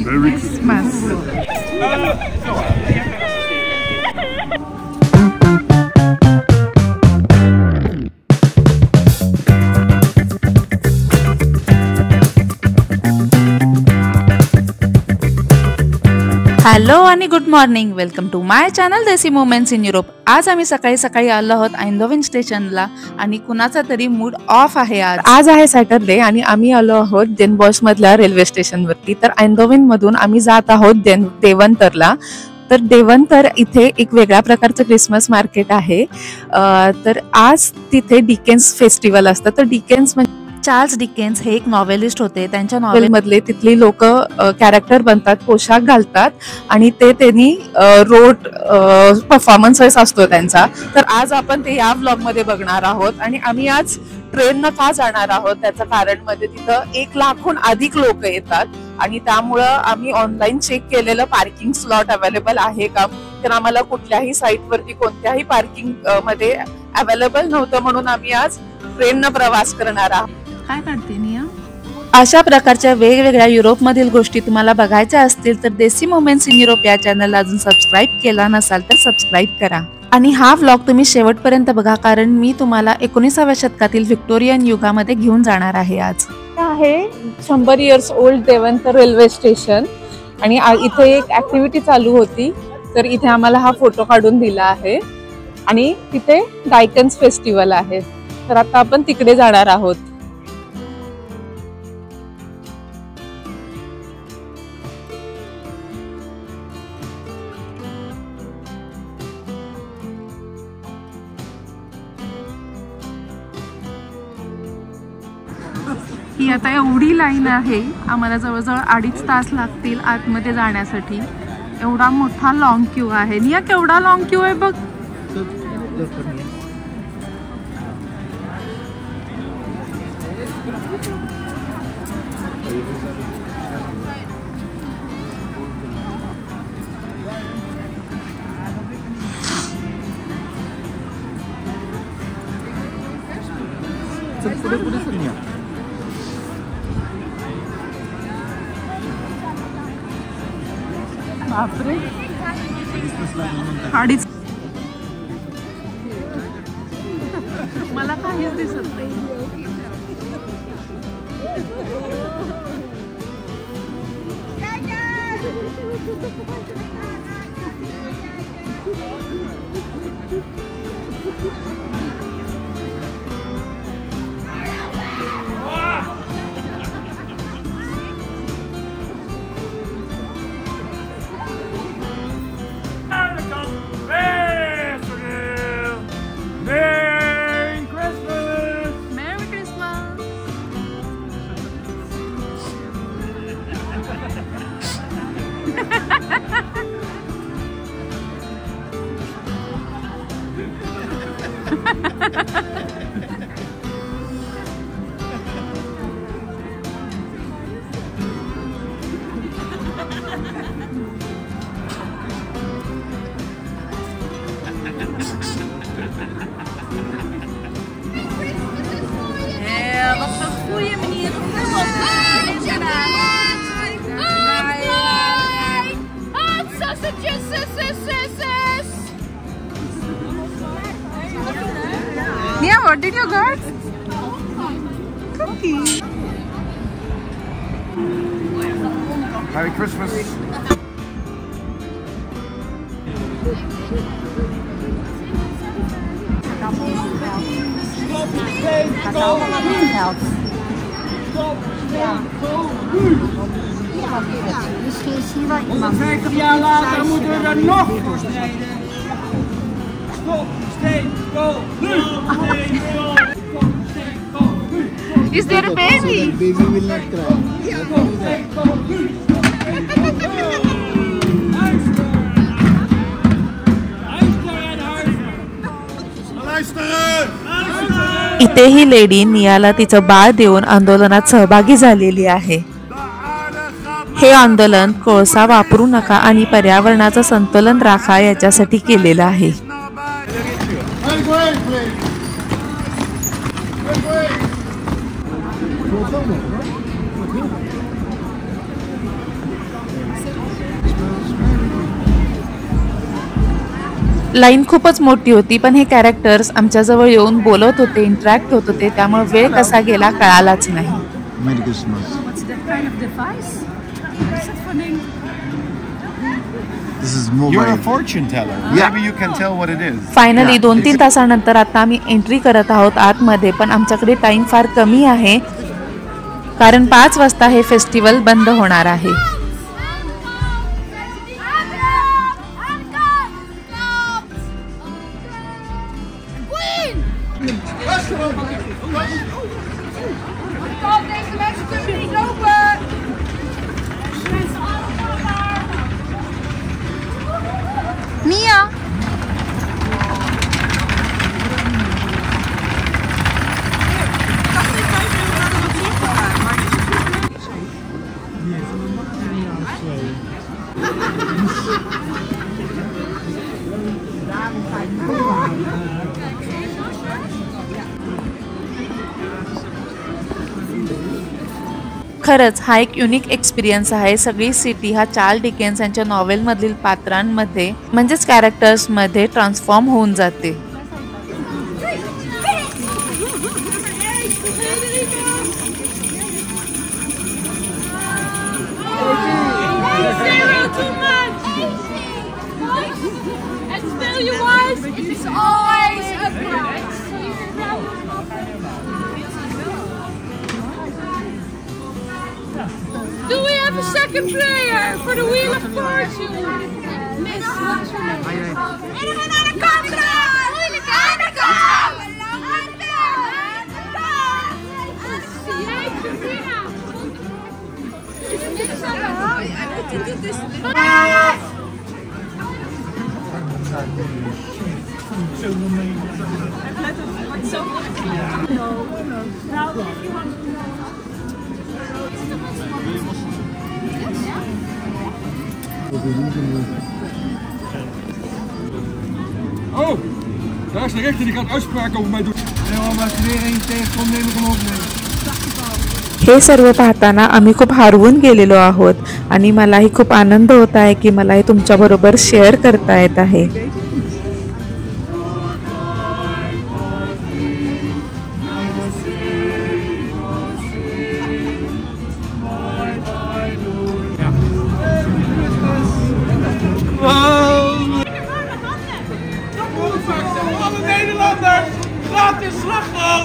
Merry Christmas. Hello आणि good morning. Welcome to my channel desi moments in Europe. आज आम्ही सकाळी सकाळी आलो आहोत आइंदोवन स्टेशनला आणि कुणाचा तरी मूड ऑफ आहे. आज आहे सॅटरडे आणि आम्ही आलो आहोत डेन बॉश मधल्या रेल्वे स्टेशनवरती. तर आइंदोवन मधून आम्ही जात आहोत देवंतरला. तर देवंतर इथे एक वेगळ्या प्रकारचं क्रिसमस मार्केट आहे. तर आज तिथे डिकेन्स फेस्टिवल असतं. तर डिकेन्स म्हणजे चार्ल्स डिकेन्स हे एक नॉवेलिस्ट होते. त्यांच्या नॉवेल मधले तिथली लोक कॅरेक्टर बनतात, पोशाख घालतात आणि ते त्यांनी रोड परफॉर्मन्सेस असतो त्यांचा. तर आज आपण ते या व्लॉग मध्ये बघणार आहोत. आणि आम्ही आज ट्रेननं का जाणार आहोत त्याचं कारण मध्ये तिथं 1 लाखहून अधिक लोक येतात आणि त्यामुळं आम्ही ऑनलाईन चेक केलेलं पार्किंग स्लॉट अवेलेबल आहे का. तर आम्हाला कुठल्याही साईटवरती कोणत्याही पार्किंग मध्ये अवेलेबल नव्हतं, म्हणून आम्ही आज ट्रेननं प्रवास करणार आहोत. काय करते निया? अशा प्रकारच्या वेगवेगळ्या युरोपमधील गोष्टी तुम्हाला बघायच्या असतील तर देसी मोमेंट्स इन युरोप या चॅनलला अजून सबस्क्राईब केला नसाल तर सबस्क्राईब करा. आणि हा व्लॉग तुम्ही शेवटपर्यंत बघा, कारण मी तुम्हाला 19व्या शतकातील व्हिक्टोरियन युगामध्ये घेऊन जाणार आहे. आज आहे 100 इयर्स ओल्ड देवंतर रेल्वे स्टेशन आणि इथे एक ऍक्टिव्हिटी चालू होती. तर इथे आम्हाला हा फोटो काढून दिला आहे आणि तिथे डायकन्स फेस्टिवल आहे. तर आता आपण तिकडे जाणार आहोत. ही आता एवढी लाईन आहे, आम्हाला जवळजवळ 2.5 तास लागतील आतमध्ये जाण्यासाठी. एवढा मोठा लॉंग क्यू आहे. निया केवढा लॉंग क्यू आहे बघ. बापरे, 2.5. मला काहीच दिसत नाही. Yeah, what did you get? Cookie. Merry Christmas. Is there a baby? The baby will not cry. इथेही लेडी नियाला तिचं बाळ देऊन आंदोलनात सहभागी झालेली आहे. हे आंदोलन कोळसा वापरू नका आणि पर्यावरणाचं संतुलन राखा याच्यासाठी केलेलं आहे. लाईन खूपच मोठी होती, पण हे कॅरेक्टर्स आमच्याजवळ येऊन बोलत होते, इंटरॅक्ट होत होते, त्यामुळे वेळ कसा गेला कळालाच नाही. Merry Christmas. What's that kind of device? Is it funny? This is mobile. You're a fortune teller. Yeah. Maybe you can tell what it is. Finally 2-3 तासानंतर आता आम्ही एंट्री करत आहोत आतमध्ये, पण आमच्याकडे टाइम फार कमी आहे कारण 5 वाजता हे फेस्टिवल बंद होणार आहे. Mia! खरंच हा एक युनिक एक्सपिरियन्स आहे. सगळी सिटी हा चार्ल्स डिकेन्स यांच्या नॉवेलमधील पात्रांमध्ये म्हणजेच कॅरेक्टर्समध्ये ट्रान्सफॉर्म होऊन जाते. Do we have a second player for the Wheel of Fortune? Miss, what's your name? Anaconda! Anaconda! Oh, daar is de rechter die gaat uitspraken over mij doen. Nee, maar als er weer één tegenkomt, neem ik hem ook mee. हे सर्व पाहताना आम्ही खूप हरवून गेलेलो आहोत आणि मलाही खूप आनंद होत आहे की मला हे तुमच्याबरोबर शेअर करता येत आहे. Alle Nederlanders, gratis slagroom!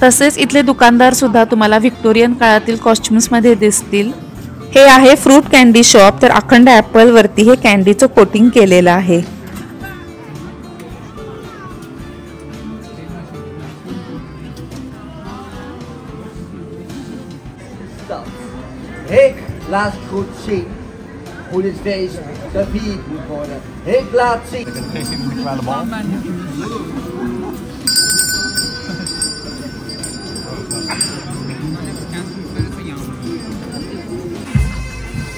तसेच इथले दुकानदार सुद्धा तुम्हाला व्हिक्टोरियन काळातील कॉस्ट्युम्स मध्ये दिसतील. हे आहे फ्रूट कॅन्डी शॉप. तर अखंड ऍपल वरती हे कॅन्डीचं कोटिंग केलेलं आहे. Ik laat goed zien hoe dit feest gevierd moet worden. Ik laat zien. Een kleine bal.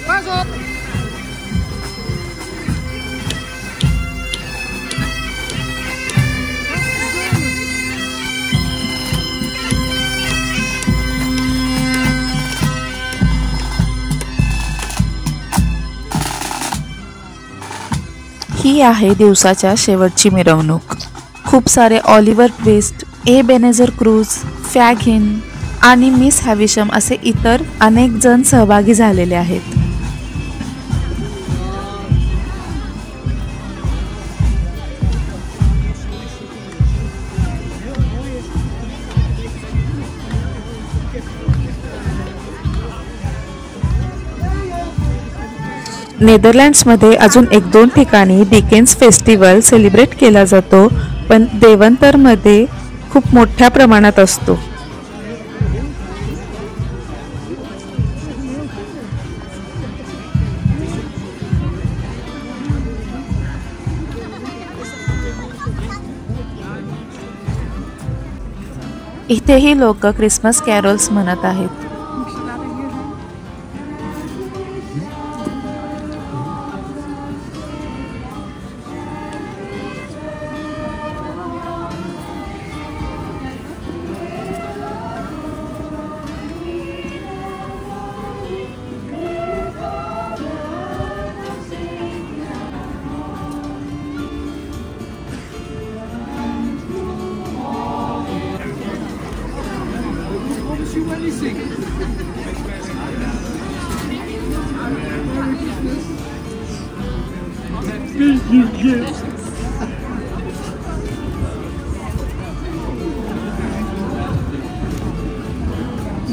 Pas op! ही आहे दिवसाच्या शेवटची मिरवणूक. खूप सारे ऑलिव्हर ट्विस्ट, एबेनेझर क्रूज, फॅगहिन आणि मिस हॅविशम असे इतर अनेक जण सहभागी झालेले आहेत. नेदरलँड्समध्ये अजून 1-2 ठिकाणी डिकेन्स फेस्टिवल सेलिब्रेट केला जातो, पण देवंतरमध्ये खूप मोठ्या प्रमाणात असतो. इथेही लोक क्रिसमस कॅरोल्स म्हणत आहेत.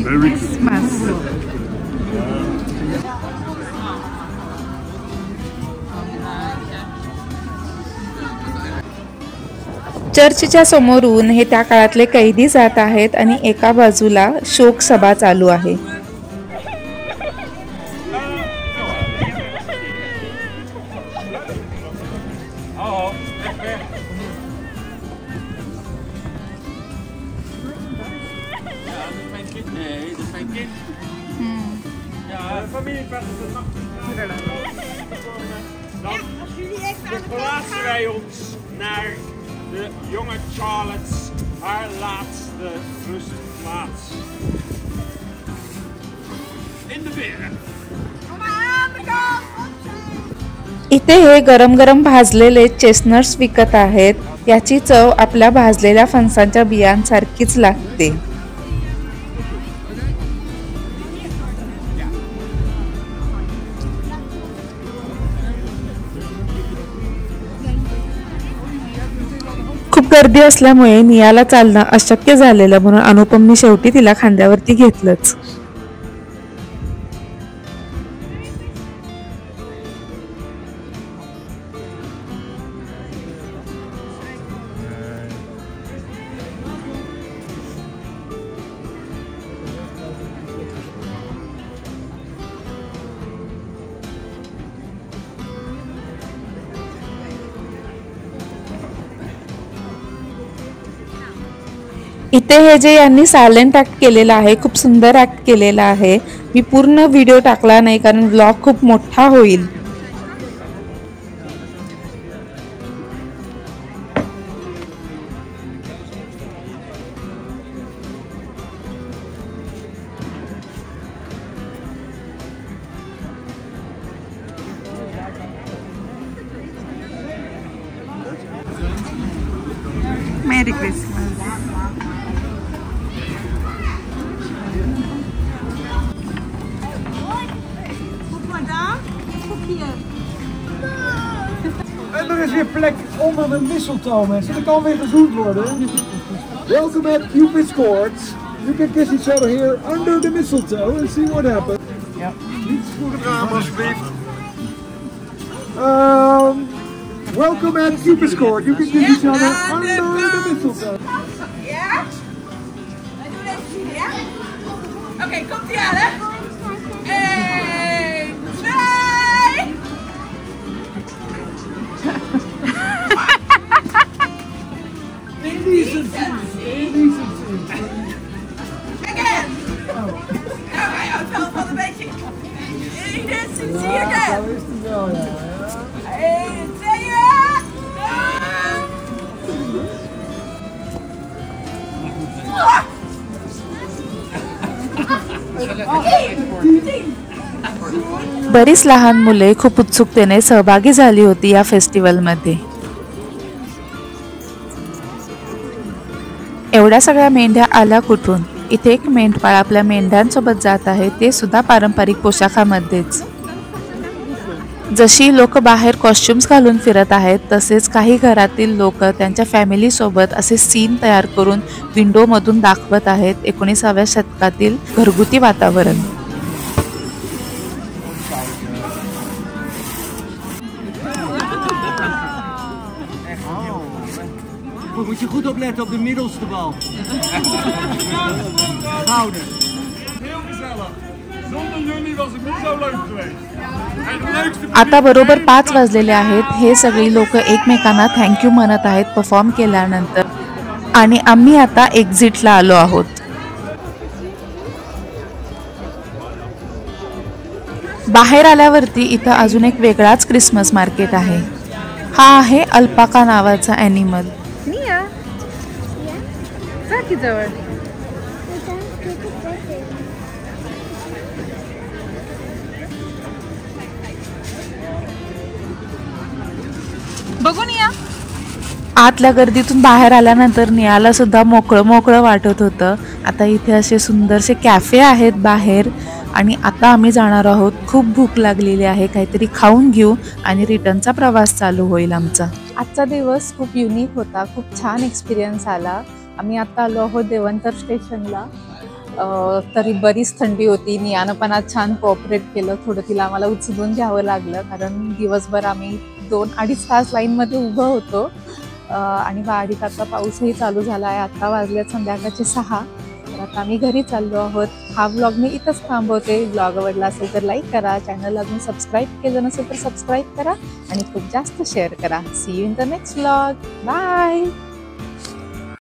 Merry Christmas. चर्चच्या समोरून हे त्या काळातले कैदी जात आहेत आणि एका बाजूला शोक सभा चालू आहे. Verplaatsen wij ons naar de jonge Charlotte, haar laatste rustplaats. In de beren. इथे हे गरम गरम भाजलेले चेस्टनट्स विकत आहेत. याची चव आपल्या भाजलेल्या फणसाच्या बियांसारखीच लागते. खूप गर्दी असल्यामुळे नियाला चालणं अशक्य झालेलं, म्हणून अनुपमने शेवटी तिला खांद्यावरती घेतलंच. इथे हे जे यांनी सायलेंट ऍक्ट केलेला आहे, खूप सुंदर ऍक्ट केलेला आहे. मी पूर्ण व्हिडिओ टाकला नाही कारण व्लॉग खूप मोठा होईल. मेरी Christmas. En er is weer plek onder de mistletoe, mensen. Er kan weer gezoend worden. Welcome at Cupid's Court. You can kiss each other here under the mistletoe and see what happens. Ja. Niets voor het raam, alsjeblieft. Welcome at Cupid's Court. You can kiss each other under the mistletoe. Ja? Wij doen even zien, ja? Oké, komt ie aan, hè? 1, 2. Again. Nou, hij houdt wel een beetje. Indecency again. Zo is het wel, ja. 1, 2. बरीच लहान मुले खूप उत्सुकतेने सहभागी झाली होती या फेस्टिवलमध्ये. एवढ्या सगळ्या मेंढ्या आल्या कुठून? इथे एक मेंढपाळ आपल्या मेंढ्यांसोबत जात आहे, ते सुद्धा पारंपरिक पोशाखामध्येच. जशी लोक बाहेर कॉस्ट्युम्स घालून फिरत आहेत, तसेच काही घरातील लोक त्यांच्या फॅमिली सोबत असे सीन तयार करून विंडोमधून दाखवत आहेत 19व्या शतकातील घरगुती वातावरण. Moet je goed opletten op de middelste bal. Gouden. Heel gezellig. Zonder jullie was het niet zo leuk geweest. En de leukste आता बरोबर 5 वाजलेले आहेत. हे सगळी लोक एकमेकांना थँक्यू म्हणत आहेत परफॉर्म केल्यानंतर. आणि आम्ही आता एक्झिटला आलो आहोत. बाहेर आल्यावरती इथं अजून एक वेगळाच क्रिसमस मार्केट आहे. हा आहे अल्पाका नावाचा ॲनिमल. बघून या. आतल्या गर्दीतून बाहेर आल्यानंतर नियाला सुद्धा मोकळं मोकळं वाटत होतं. आता इथे असे सुंदरसे कॅफे आहेत बाहेर आणि आता आम्ही जाणार आहोत. खूप भूक लागलेली आहे, काहीतरी खाऊन घेऊ आणि रिटर्नचा प्रवास चालू होईल आमचा. आजचा दिवस खूप युनिक होता, खूप छान एक्सपिरियन्स आला. आम्ही आता आलो आहोत देवंतर स्टेशनला. तरी बरीच थंडी होती. नियानं पण आज छान कोऑपरेट केलं. थोडं तिला आम्हाला उचलून घ्यावं लागलं कारण दिवसभर आम्ही 2-2.5 तास लाईनमध्ये उभं होतो आणि बारीक आता पाऊसही चालू झाला आहे. आता वाजल्यात संध्याकाळचे 6. तर आता आम्ही घरी चाललो आहोत. हा व्लॉग मी इथंच थांबवते. व्लॉग आवडला असेल तर लाईक करा, चॅनल अजून सबस्क्राईब केलं नसेल तर सबस्क्राईब करा आणि खूप जास्त शेअर करा. See you in the next vlog. Bye.